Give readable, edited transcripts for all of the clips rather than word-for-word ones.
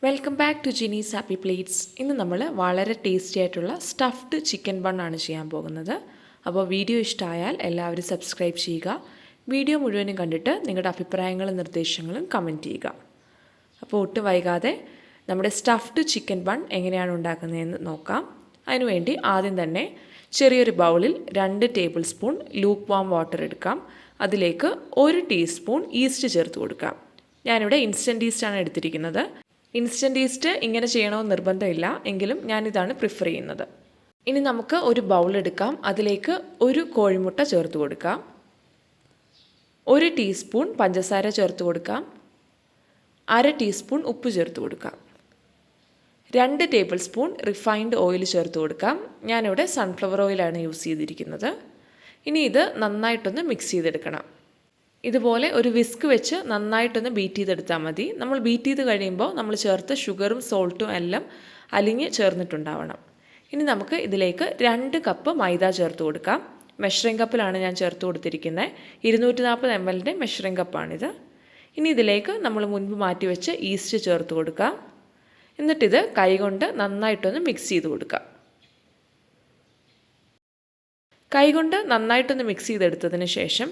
Welcome back to Jini's happy plates. ഇന്ന് നമ്മൾ വളരെ ടേസ്റ്റി ആയിട്ടുള്ള സ്റ്റഫ്ഡ് ചിക്കൻ ബണ്ണാണ് ചെയ്യാൻ പോകുന്നത്. അപ്പോൾ വീഡിയോ ഇഷ്ടമായാൽ എല്ലാവരും സബ്സ്ക്രൈബ് ചെയ്യുക. വീഡിയോ മുഴുവനും കണ്ടിട്ട് നിങ്ങളുടെ അഭിപ്രായങ്ങളും നിർദ്ദേശങ്ങളും കമൻറ്റ് ചെയ്യുക. അപ്പോൾ ഒട്ടും വൈകാതെ നമ്മുടെ സ്റ്റഫ്ഡ് ചിക്കൻ ബൺ എങ്ങനെയാണ് ഉണ്ടാക്കുന്നതെന്ന് നോക്കാം. അതിനുവേണ്ടി ആദ്യം തന്നെ ചെറിയൊരു ബൗളിൽ 2 tablespoon lukewarm water എടുക്കാം. അതിലേക്ക് 1 ടീസ്പൂൺ ഈസ്റ്റ് ചേർത്ത് കൊടുക്കാം. ഞാനിവിടെ ഇൻസ്റ്റൻറ്റ് ഈസ്റ്റാണ് എടുത്തിരിക്കുന്നത്. ഇൻസ്റ്റൻറ്റ് ഈസ്റ്റ് ഇങ്ങനെ ചെയ്യണമെന്ന് നിർബന്ധമില്ല, എങ്കിലും ഞാനിതാണ് പ്രിഫർ ചെയ്യുന്നത്. ഇനി നമുക്ക് ഒരു ബൗൾ എടുക്കാം. അതിലേക്ക് 1 കോഴിമുട്ട ചേർത്ത് കൊടുക്കാം. 1 ടീസ്പൂൺ പഞ്ചസാര ചേർത്ത് കൊടുക്കാം. 1/2 ടീസ്പൂൺ ഉപ്പ് ചേർത്ത് കൊടുക്കാം. 2 ടേബിൾ സ്പൂൺ റിഫൈൻഡ് ഓയിൽ ചേർത്ത് കൊടുക്കാം. ഞാനിവിടെ സൺഫ്ലവർ ഓയിലാണ് യൂസ് ചെയ്തിരിക്കുന്നത്. ഇനി ഇത് നന്നായിട്ടൊന്ന് മിക്സ് ചെയ്തെടുക്കണം. ഇതുപോലെ ഒരു വിസ്ക് വെച്ച് നന്നായിട്ടൊന്ന് ബീറ്റ് ചെയ്തെടുത്താൽ മതി. നമ്മൾ ബീറ്റ് ചെയ്ത് കഴിയുമ്പോൾ നമ്മൾ ചേർത്ത ഷുഗറും സോൾട്ടും എല്ലാം അലിഞ്ഞ് ചേർന്നിട്ടുണ്ടാവണം. ഇനി നമുക്ക് ഇതിലേക്ക് 2 കപ്പ് മൈദ ചേർത്ത് കൊടുക്കാം. മെഷറിംഗ് കപ്പിലാണ് ഞാൻ ചേർത്ത് കൊടുത്തിരിക്കുന്നത്. 240 ml മെഷറിംഗ് കപ്പാണിത്. ഇനി ഇതിലേക്ക് നമ്മൾ മുൻപ് മാറ്റി വെച്ച് ഈസ്റ്റ് ചേർത്ത് കൊടുക്കാം. എന്നിട്ടിത് കൈകൊണ്ട് നന്നായിട്ടൊന്ന് മിക്സ് ചെയ്ത് കൊടുക്കാം. കൈകൊണ്ട് നന്നായിട്ടൊന്ന് മിക്സ് ചെയ്തെടുത്തതിന് ശേഷം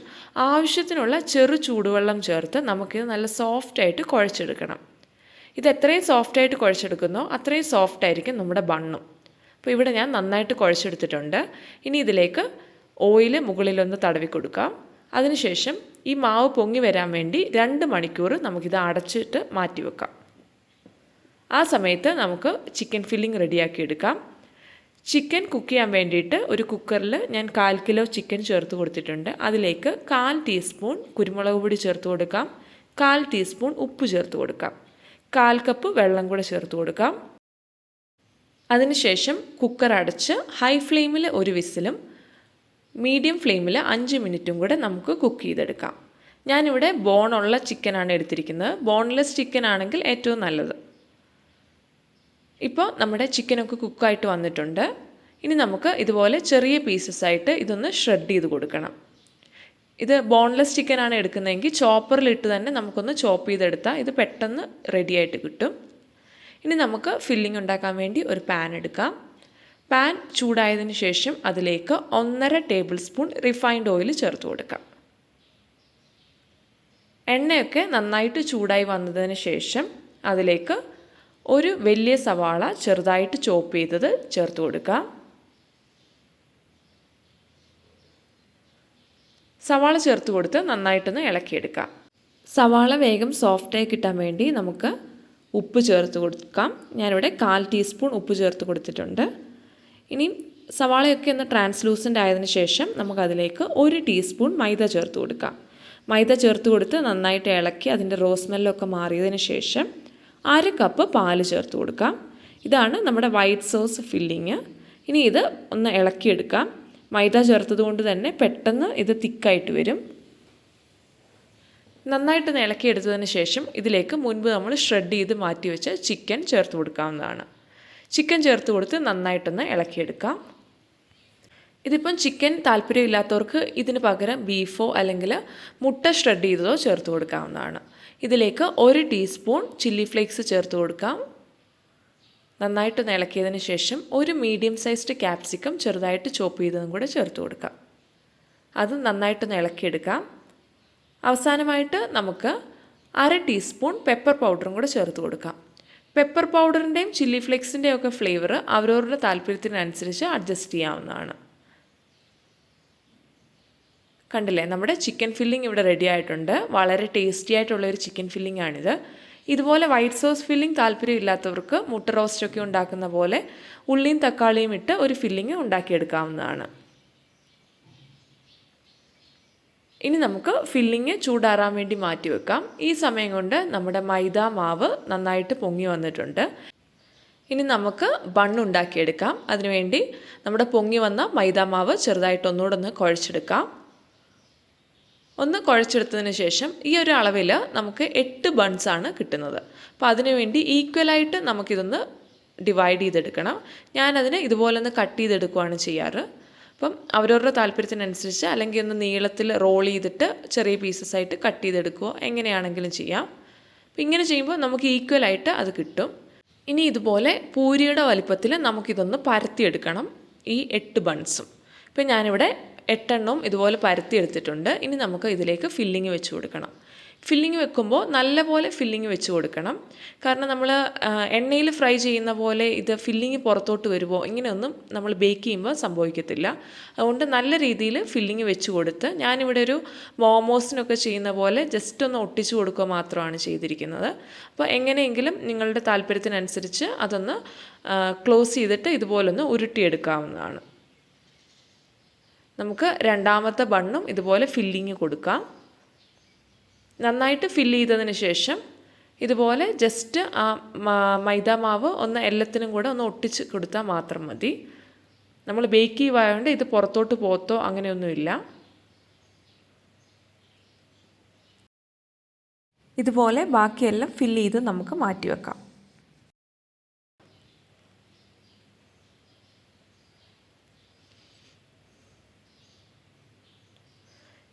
ആവശ്യത്തിനുള്ള ചെറു ചൂടുവെള്ളം ചേർത്ത് നമുക്കിത് നല്ല സോഫ്റ്റായിട്ട് കുഴച്ചെടുക്കണം. ഇത് എത്രയും സോഫ്റ്റായിട്ട് കുഴച്ചെടുക്കുന്നോ അത്രയും സോഫ്റ്റായിരിക്കും നമ്മുടെ ബണ്ണും. അപ്പോൾ ഇവിടെ ഞാൻ നന്നായിട്ട് കുഴച്ചെടുത്തിട്ടുണ്ട്. ഇനി ഇതിലേക്ക് ഓയിൽ മുകളിലൊന്ന് തടവി കൊടുക്കാം. അതിനുശേഷം ഈ മാവ് പൊങ്ങി വരാൻ വേണ്ടി 2 മണിക്കൂർ നമുക്കിത് അടച്ചിട്ട് മാറ്റി വെക്കാം. ആ സമയത്ത് നമുക്ക് ചിക്കൻ ഫില്ലിംഗ് റെഡിയാക്കി എടുക്കാം. ചിക്കൻ കുക്ക് ചെയ്യാൻ വേണ്ടിയിട്ട് ഒരു കുക്കറിൽ ഞാൻ 1/4 കിലോ ചിക്കൻ ചേർത്ത് കൊടുത്തിട്ടുണ്ട്. അതിലേക്ക് 1/4 ടീസ്പൂൺ കുരുമുളക് പൊടി ചേർത്ത് കൊടുക്കാം. 1/4 ടീസ്പൂൺ ഉപ്പ് ചേർത്ത് കൊടുക്കാം. 1/4 കപ്പ് വെള്ളം കൂടെ ചേർത്ത് കൊടുക്കാം. അതിനുശേഷം കുക്കർ അടച്ച് ഹൈ ഫ്ലെയിമിൽ 1 വിസിലും മീഡിയം ഫ്ലെയിമിൽ 5 മിനിറ്റും കൂടെ നമുക്ക് കുക്ക് ചെയ്തെടുക്കാം. ഞാനിവിടെ ബോണുള്ള ചിക്കനാണ് എടുത്തിരിക്കുന്നത്. ബോൺലെസ് ചിക്കൻ ആണെങ്കിൽ ഏറ്റവും നല്ലത്. ഇപ്പോൾ നമ്മുടെ ചിക്കനൊക്കെ കുക്കായിട്ട് വന്നിട്ടുണ്ട്. ഇനി നമുക്ക് ഇതുപോലെ ചെറിയ പീസസ് ആയിട്ട് ഇതൊന്ന് ഷ്രെഡ് ചെയ്ത് കൊടുക്കണം. ഇത് ബോൺലെസ് ചിക്കനാണ് എടുക്കുന്നതെങ്കിൽ ചോപ്പറിലിട്ട് തന്നെ നമുക്കൊന്ന് ചോപ്പ് ചെയ്തെടുത്താൽ ഇത് പെട്ടെന്ന് റെഡിയായിട്ട് കിട്ടും. ഇനി നമുക്ക് ഫില്ലിംഗ് ഉണ്ടാക്കാൻ വേണ്ടി ഒരു പാൻ എടുക്കാം. പാൻ ചൂടായതിന് ശേഷം അതിലേക്ക് 1.5 ടേബിൾ സ്പൂൺ റിഫൈൻഡ് ഓയിൽ ചേർത്ത് കൊടുക്കാം. എണ്ണയൊക്കെ നന്നായിട്ട് ചൂടായി വന്നതിന് ശേഷം അതിലേക്ക് ഒരു വലിയ സവാള ചെറുതായിട്ട് ചോപ്പ് ചെയ്തത് ചേർത്ത് കൊടുക്കാം. സവാള ചേർത്ത് കൊടുത്ത് നന്നായിട്ടൊന്ന് ഇളക്കിയെടുക്കാം. സവാള വേഗം സോഫ്റ്റായി കിട്ടാൻ വേണ്ടി നമുക്ക് ഉപ്പ് ചേർത്ത് കൊടുക്കാം. ഞാനിവിടെ 1/4 ടീസ്പൂൺ ഉപ്പ് ചേർത്ത് കൊടുത്തിട്ടുണ്ട്. ഇനി സവാളയൊക്കെ ഒന്ന് ട്രാൻസ്ലൂസൻ്റ് ആയതിനു ശേഷം നമുക്കതിലേക്ക് 1 ടീസ്പൂൺ മൈദ ചേർത്ത് കൊടുക്കാം. മൈദ ചേർത്ത് കൊടുത്ത് നന്നായിട്ട് ഇളക്കി അതിൻ്റെ റോസ്മെല്ലൊക്കെ മാറിയതിന് ശേഷം 1/2 കപ്പ് പാല് ചേർത്ത് കൊടുക്കാം. ഇതാണ് നമ്മുടെ വൈറ്റ് സോസ് ഫില്ലിങ്. ഇനി ഇത് ഒന്ന് ഇളക്കിയെടുക്കാം. മൈദ ചേർത്തത് കൊണ്ട് തന്നെ പെട്ടെന്ന് ഇത് തിക്കായിട്ട് വരും. നന്നായിട്ടൊന്ന് ഇളക്കിയെടുത്തതിന് ശേഷം ഇതിലേക്ക് മുൻപ് നമ്മൾ ഷ്രെഡ് ചെയ്ത് മാറ്റി വെച്ച ചിക്കൻ ചേർത്ത് കൊടുക്കാവുന്നതാണ്. ചിക്കൻ ചേർത്ത് കൊടുത്ത് നന്നായിട്ടൊന്ന് ഇളക്കിയെടുക്കാം. ഇതിപ്പം ചിക്കൻ താല്പര്യമില്ലാത്തവർക്ക് ഇതിന് പകരം ബീഫോ അല്ലെങ്കിൽ മുട്ട ഷ്രെഡ് ചെയ്തതോ ചേർത്ത് കൊടുക്കാവുന്നതാണ്. ഇതിലേക്ക് 1 ടീസ്പൂൺ ചില്ലി ഫ്ലേക്സ് ചേർത്ത് കൊടുക്കാം. നന്നായിട്ടൊന്ന് ഇളക്കിയതിന് ശേഷം ഒരു മീഡിയം സൈസ്ഡ് ക്യാപ്സിക്കം ചെറുതായിട്ട് ചോപ്പ് ചെയ്തതും കൂടെ ചേർത്ത് കൊടുക്കാം. അത് നന്നായിട്ടൊന്ന് ഇളക്കിയെടുക്കാം. അവസാനമായിട്ട് നമുക്ക് 1/2 ടീസ്പൂൺ പെപ്പർ പൗഡറും കൂടെ ചേർത്ത് കൊടുക്കാം. പെപ്പർ പൗഡറിൻ്റെയും ചില്ലി ഫ്ലേക്സിൻ്റെയും ഒക്കെ ഫ്ലേവർ അവരവരുടെ താല്പര്യത്തിനനുസരിച്ച് അഡ്ജസ്റ്റ് ചെയ്യാവുന്നതാണ്. കണ്ടില്ലേ, നമ്മുടെ ചിക്കൻ ഫില്ലിംഗ് ഇവിടെ റെഡി ആയിട്ടുണ്ട്. വളരെ ടേസ്റ്റി ആയിട്ടുള്ളൊരു ചിക്കൻ ഫില്ലിംഗ് ആണിത്. ഇതുപോലെ വൈറ്റ് സോസ് ഫില്ലിംഗ് താല്പര്യമില്ലാത്തവർക്ക് മുട്ട റോസ്റ്റൊക്കെ ഉണ്ടാക്കുന്ന പോലെ ഉള്ളിയും തക്കാളിയും ഇട്ട് ഒരു ഫില്ലിംഗ് ഉണ്ടാക്കിയെടുക്കാവുന്നതാണ്. ഇനി നമുക്ക് ഫില്ലിംഗ് ചൂടാറാൻ വേണ്ടി മാറ്റി വെക്കാം. ഈ സമയം കൊണ്ട് നമ്മുടെ മൈദ മാവ് നന്നായിട്ട് പൊങ്ങി വന്നിട്ടുണ്ട്. ഇനി നമുക്ക് ബണ്ണ് ഉണ്ടാക്കിയെടുക്കാം. അതിനുവേണ്ടി നമ്മുടെ പൊങ്ങി വന്ന മൈദ മാവ് ചെറുതായിട്ട് ഒന്നുകൂടെ ഒന്ന് കുഴച്ചെടുക്കാം. ഒന്ന് കുഴച്ചെടുത്തതിന് ശേഷം ഈ ഒരു അളവിൽ നമുക്ക് 8 ബൺസാണ് കിട്ടുന്നത്. അപ്പോൾ അതിനുവേണ്ടി ഈക്വലായിട്ട് നമുക്കിതൊന്ന് ഡിവൈഡ് ചെയ്തെടുക്കണം. ഞാനതിന് ഇതുപോലെ ഒന്ന് കട്ട് ചെയ്തെടുക്കുകയാണ് ചെയ്യാറ്. അപ്പം അവരവരുടെ താല്പര്യത്തിനനുസരിച്ച് അല്ലെങ്കിൽ ഒന്ന് നീളത്തിൽ റോൾ ചെയ്തിട്ട് ചെറിയ പീസസ് ആയിട്ട് കട്ട് ചെയ്തെടുക്കുകയോ എങ്ങനെയാണെങ്കിലും ചെയ്യാം. അപ്പോൾ ഇങ്ങനെ ചെയ്യുമ്പോൾ നമുക്ക് ഈക്വലായിട്ട് അത് കിട്ടും. ഇനി ഇതുപോലെ പൂരിയുടെ വലിപ്പത്തിൽ നമുക്കിതൊന്ന് പരത്തിയെടുക്കണം, ഈ 8 ബൺസും. ഇപ്പോൾ ഞാനിവിടെ 8 എണ്ണവും ഇതുപോലെ പരത്തിയെടുത്തിട്ടുണ്ട്. ഇനി നമുക്ക് ഇതിലേക്ക് ഫില്ലിങ് വെച്ച് കൊടുക്കണം. ഫില്ലിങ് വെക്കുമ്പോൾ നല്ലപോലെ ഫില്ലിങ് വെച്ച് കൊടുക്കണം. കാരണം നമ്മൾ എണ്ണയിൽ ഫ്രൈ ചെയ്യുന്ന പോലെ ഇത് ഫില്ലിങ് പുറത്തോട്ട് വരുമോ ഇങ്ങനെയൊന്നും നമ്മൾ ബേക്ക് ചെയ്യുമ്പോൾ സംഭവിക്കത്തില്ല. അതുകൊണ്ട് നല്ല രീതിയിൽ ഫില്ലിങ് വെച്ച് കൊടുത്ത്, ഞാനിവിടെ ഒരു മോമോസിനൊക്കെ ചെയ്യുന്ന പോലെ ജസ്റ്റ് ഒന്ന് ഒട്ടിച്ചു കൊടുക്കുക മാത്രമാണ് ചെയ്തിരിക്കുന്നത്. അപ്പോൾ എങ്ങനെയെങ്കിലും നിങ്ങളുടെ താല്പര്യത്തിനനുസരിച്ച് അതൊന്ന് ക്ലോസ് ചെയ്തിട്ട് ഇതുപോലൊന്ന് ഉരുട്ടിയെടുക്കാവുന്നതാണ്. നമുക്ക് രണ്ടാമത്തെ ബണ്ണും ഇതുപോലെ ഫില്ലിങ് കൊടുക്കാം. നന്നായിട്ട് ഫില്ല് ചെയ്തതിന് ശേഷം ഇതുപോലെ ജസ്റ്റ് ആ മൈദാമാവ് ഒന്ന് എല്ലാത്തിനും കൂടെ ഒന്ന് ഒട്ടിച്ച് കൊടുത്താൽ മാത്രം മതി. നമ്മൾ ബേക്ക് ചെയ്യുവായതുകൊണ്ട് ഇത് പുറത്തോട്ട് പോത്തോ അങ്ങനെയൊന്നുമില്ല. ഇതുപോലെ ബാക്കിയെല്ലാം ഫില്ല് ചെയ്ത് നമുക്ക് മാറ്റി വെക്കാം.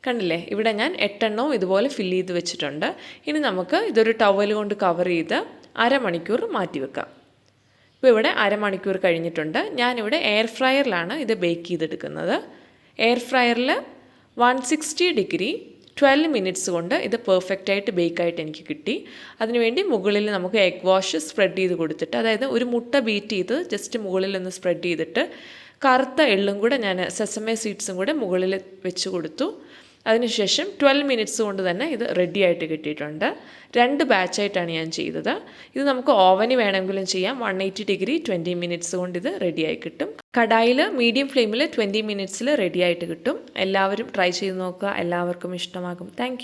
കണ്ടില്ലേ, ഇവിടെ ഞാൻ 8 എണ്ണവും ഇതുപോലെ ഫില്ല് ചെയ്ത് വെച്ചിട്ടുണ്ട്. ഇനി നമുക്ക് ഇതൊരു ടവൽ കൊണ്ട് കവർ ചെയ്ത് അരമണിക്കൂർ മാറ്റി വെക്കാം. ഇപ്പോൾ ഇവിടെ അരമണിക്കൂർ കഴിഞ്ഞിട്ടുണ്ട്. ഞാനിവിടെ എയർ ഫ്രയറിലാണ് ഇത് ബേക്ക് ചെയ്തെടുക്കുന്നത്. എയർ ഫ്രയറിൽ 160 ഡിഗ്രി 12 മിനിറ്റ്സ് കൊണ്ട് ഇത് പെർഫെക്റ്റായിട്ട് ബേക്കായിട്ട് എനിക്ക് കിട്ടി. അതിനുവേണ്ടി മുകളിൽ നമുക്ക് എഗ് വാഷ് സ്പ്രെഡ് ചെയ്ത് കൊടുത്തിട്ട്, അതായത് ഒരു മുട്ട ബീറ്റ് ചെയ്ത് ജസ്റ്റ് മുകളിലൊന്ന് സ്പ്രെഡ് ചെയ്തിട്ട് കറുത്ത എള്ളും കൂടെ ഞാൻ സെസമേ സീഡ്സും കൂടെ മുകളിൽ വെച്ച് കൊടുത്തു. അതിനുശേഷം 12 മിനിറ്റ്സ് കൊണ്ട് തന്നെ ഇത് റെഡി ആയിട്ട് കിട്ടിയിട്ടുണ്ട്. 2 ബാച്ചായിട്ടാണ് ഞാൻ ചെയ്തത്. ഇത് നമുക്ക് ഓവനിൽ വേണമെങ്കിലും ചെയ്യാം. 180 ഡിഗ്രി 20 മിനിറ്റ്സ് കൊണ്ട് ഇത് റെഡിയായി കിട്ടും. കടായിൽ മീഡിയം ഫ്ലെയിമിൽ 20 മിനിറ്റ്സിൽ റെഡിയായിട്ട് കിട്ടും. എല്ലാവരും ട്രൈ ചെയ്ത് നോക്കുക, എല്ലാവർക്കും ഇഷ്ടമാകും. താങ്ക്